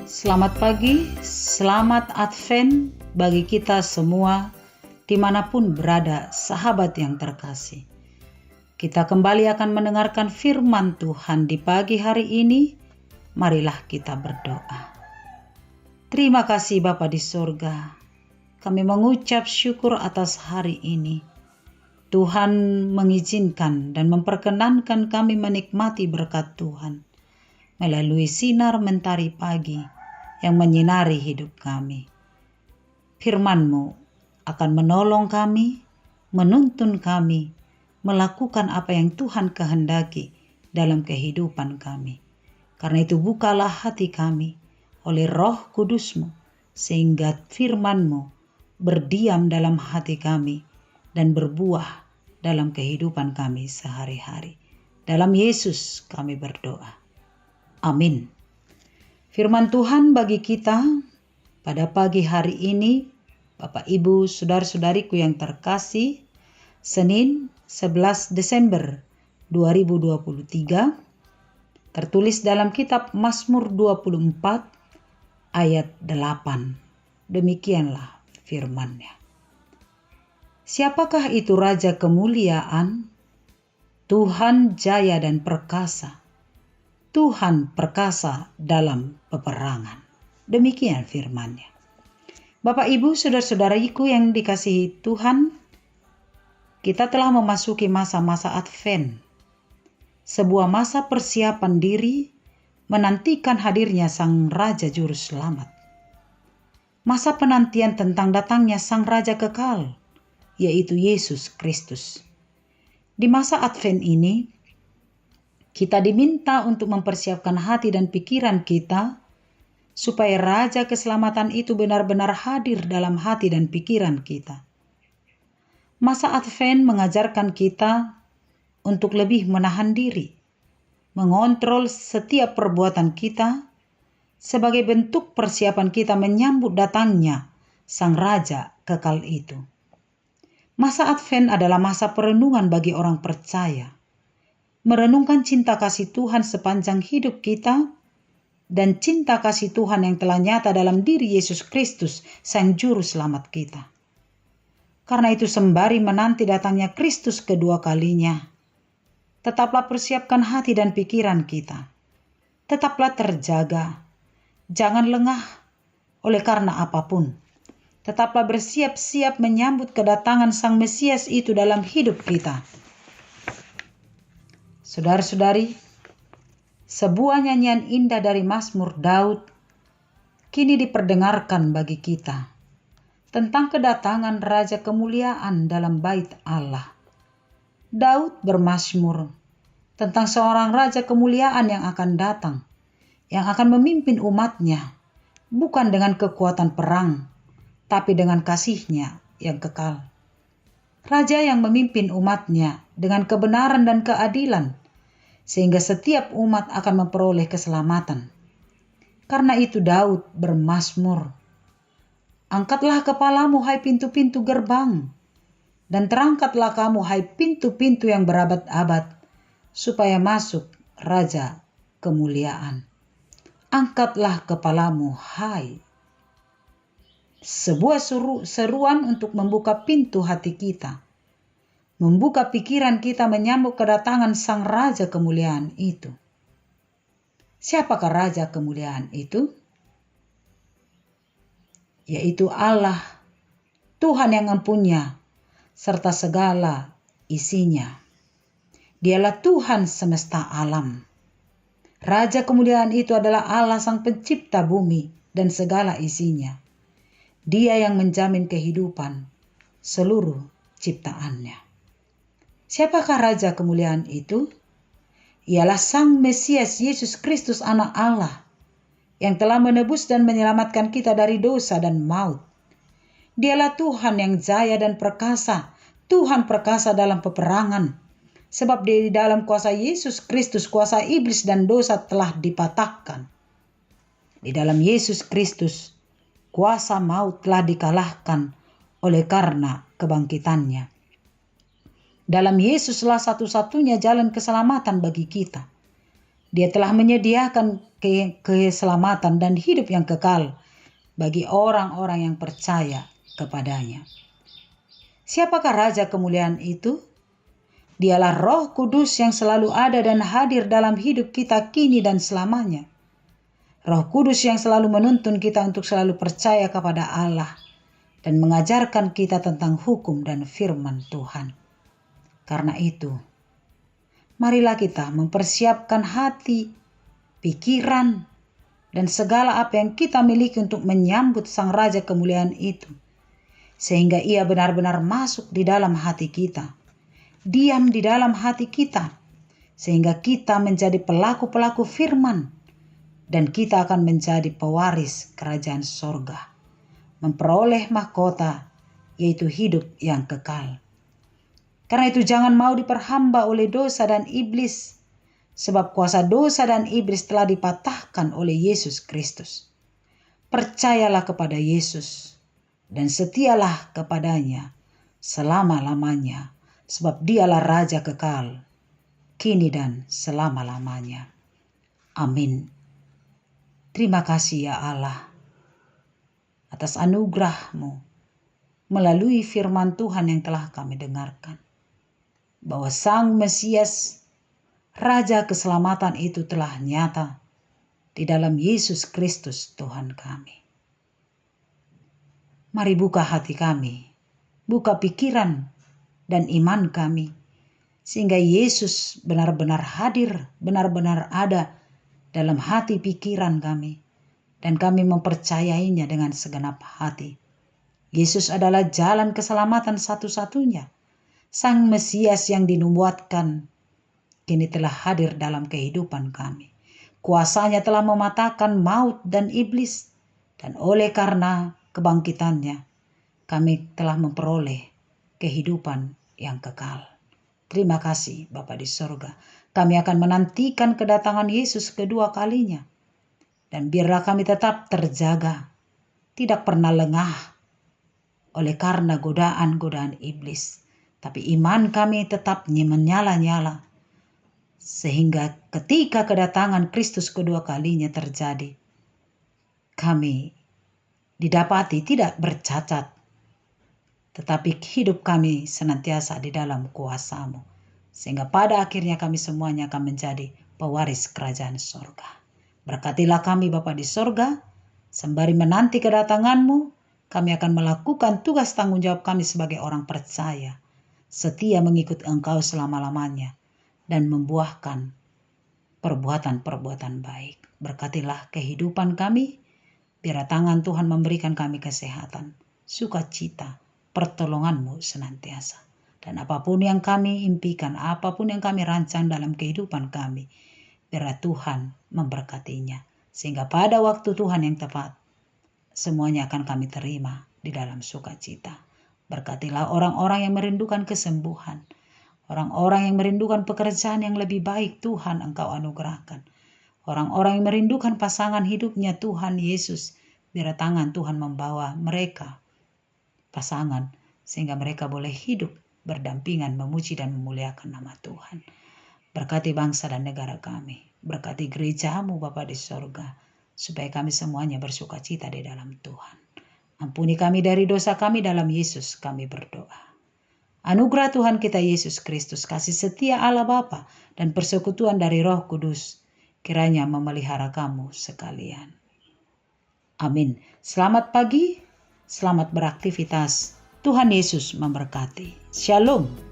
Selamat pagi, selamat Advent bagi kita semua dimanapun berada, sahabat yang terkasih. Kita kembali akan mendengarkan firman Tuhan di pagi hari ini. Marilah kita berdoa. Terima kasih Bapa di surga. Kami mengucap syukur atas hari ini. Tuhan mengizinkan dan memperkenankan kami menikmati berkat Tuhan melalui sinar mentari pagi yang menyinari hidup kami. Firman-Mu akan menolong kami, menuntun kami, melakukan apa yang Tuhan kehendaki dalam kehidupan kami. Karena itu bukalah hati kami oleh Roh Kudus-Mu, sehingga firman-Mu berdiam dalam hati kami dan berbuah dalam kehidupan kami sehari-hari. Dalam Yesus kami berdoa. Amin. Firman Tuhan bagi kita pada pagi hari ini, Bapak Ibu, saudara-saudariku yang terkasih, Senin 11 Desember 2023, tertulis dalam kitab Mazmur 24 ayat 8. Demikianlah firman-Nya. Siapakah itu Raja kemuliaan? Tuhan jaya dan perkasa. Tuhan perkasa dalam peperangan. Demikian firman-Nya. Bapak Ibu, saudara-saudariku yang dikasihi Tuhan, kita telah memasuki masa-masa Advent. Sebuah masa persiapan diri menantikan hadirnya Sang Raja Juru Selamat. Masa penantian tentang datangnya Sang Raja kekal, yaitu Yesus Kristus. Di masa Advent ini, kita diminta untuk mempersiapkan hati dan pikiran kita supaya Raja keselamatan itu benar-benar hadir dalam hati dan pikiran kita. Masa Advent mengajarkan kita untuk lebih menahan diri, mengontrol setiap perbuatan kita sebagai bentuk persiapan kita menyambut datangnya Sang Raja kekal itu. Masa Advent adalah masa perenungan bagi orang percaya. Merenungkan cinta kasih Tuhan sepanjang hidup kita dan cinta kasih Tuhan yang telah nyata dalam diri Yesus Kristus, Sang Juru Selamat kita. Karena itu sembari menanti datangnya Kristus kedua kalinya, tetaplah persiapkan hati dan pikiran kita. Tetaplah terjaga, jangan lengah oleh karena apapun. Tetaplah bersiap-siap menyambut kedatangan Sang Mesias itu dalam hidup kita. Saudara-saudari, sebuah nyanyian indah dari Mazmur Daud kini diperdengarkan bagi kita tentang kedatangan Raja kemuliaan dalam bait Allah. Daud bermazmur tentang seorang Raja kemuliaan yang akan datang, yang akan memimpin umatnya, bukan dengan kekuatan perang, tapi dengan kasih-Nya yang kekal. Raja yang memimpin umatnya dengan kebenaran dan keadilan, sehingga setiap umat akan memperoleh keselamatan. Karena itu Daud bermazmur, "Angkatlah kepalamu hai pintu-pintu gerbang, dan terangkatlah kamu hai pintu-pintu yang berabad-abad, supaya masuk Raja kemuliaan. Angkatlah kepalamu hai." Sebuah seruan untuk membuka pintu hati kita, membuka pikiran kita menyambut kedatangan Sang Raja kemuliaan itu. Siapakah Raja kemuliaan itu? Yaitu Allah, Tuhan yang empunya, serta segala isinya. Dialah Tuhan semesta alam. Raja kemuliaan itu adalah Allah Sang Pencipta bumi dan segala isinya. Dia yang menjamin kehidupan seluruh ciptaannya. Siapakah Raja kemuliaan itu? Ialah Sang Mesias Yesus Kristus, Anak Allah, yang telah menebus dan menyelamatkan kita dari dosa dan maut. Dialah Tuhan yang jaya dan perkasa, Tuhan perkasa dalam peperangan, sebab di dalam kuasa Yesus Kristus kuasa iblis dan dosa telah dipatahkan. Di dalam Yesus Kristus kuasa maut telah dikalahkan oleh karena kebangkitannya. Dalam Yesuslah satu-satunya jalan keselamatan bagi kita. Dia telah menyediakan keselamatan dan hidup yang kekal bagi orang-orang yang percaya kepadanya. Siapakah Raja kemuliaan itu? Dialah Roh Kudus yang selalu ada dan hadir dalam hidup kita kini dan selamanya. Roh Kudus yang selalu menuntun kita untuk selalu percaya kepada Allah dan mengajarkan kita tentang hukum dan firman Tuhan. Karena itu, marilah kita mempersiapkan hati, pikiran, dan segala apa yang kita miliki untuk menyambut Sang Raja kemuliaan itu, sehingga Ia benar-benar masuk di dalam hati kita, diam di dalam hati kita, sehingga kita menjadi pelaku-pelaku firman, dan kita akan menjadi pewaris kerajaan sorga, memperoleh mahkota, yaitu hidup yang kekal. Karena itu jangan mau diperhamba oleh dosa dan iblis, sebab kuasa dosa dan iblis telah dipatahkan oleh Yesus Kristus. Percayalah kepada Yesus dan setialah kepadanya selama-lamanya, sebab Dialah Raja kekal, kini dan selama-lamanya. Amin. Terima kasih ya Allah atas anugerah-Mu melalui firman Tuhan yang telah kami dengarkan, bahwa Sang Mesias, Raja keselamatan itu telah nyata di dalam Yesus Kristus Tuhan kami. Mari buka hati kami, buka pikiran dan iman kami, sehingga Yesus benar-benar hadir, benar-benar ada dalam hati pikiran kami, dan kami mempercayainya dengan segenap hati. Yesus adalah jalan keselamatan satu-satunya. Sang Mesias yang dinubuatkan kini telah hadir dalam kehidupan kami. Kuasanya telah mematahkan maut dan iblis, dan oleh karena kebangkitannya, kami telah memperoleh kehidupan yang kekal. Terima kasih Bapa di sorga. Kami akan menantikan kedatangan Yesus kedua kalinya. Dan biarlah kami tetap terjaga, tidak pernah lengah oleh karena godaan-godaan iblis. Tapi iman kami tetap menyala-nyala, sehingga ketika kedatangan Kristus kedua kalinya terjadi, kami didapati tidak bercacat, tetapi hidup kami senantiasa di dalam kuasa-Mu, sehingga pada akhirnya kami semuanya akan menjadi pewaris kerajaan sorga. Berkatilah kami Bapa di sorga, sembari menanti kedatangan-Mu, kami akan melakukan tugas tanggung jawab kami sebagai orang percaya, setia mengikut Engkau selama-lamanya, dan membuahkan perbuatan-perbuatan baik. Berkatilah kehidupan kami, biar tangan Tuhan memberikan kami kesehatan, sukacita, pertolongan-Mu senantiasa. Dan apapun yang kami impikan, apapun yang kami rancang dalam kehidupan kami, biar Tuhan memberkatinya. Sehingga pada waktu Tuhan yang tepat, semuanya akan kami terima di dalam sukacita. Berkatilah orang-orang yang merindukan kesembuhan, orang-orang yang merindukan pekerjaan yang lebih baik, Tuhan Engkau anugerahkan. Orang-orang yang merindukan pasangan hidupnya, Tuhan Yesus, biar tangan Tuhan membawa mereka pasangan, sehingga mereka boleh hidup berdampingan, memuji dan memuliakan nama Tuhan. Berkati bangsa dan negara kami, berkati gereja-Mu Bapa di sorga, supaya kami semuanya bersukacita di dalam Tuhan. Ampuni kami dari dosa kami, dalam Yesus kami berdoa. Anugerah Tuhan kita Yesus Kristus, kasih setia Allah Bapa, dan persekutuan dari Roh Kudus, kiranya memelihara kamu sekalian. Amin. Selamat pagi, selamat beraktivitas. Tuhan Yesus memberkati. Shalom.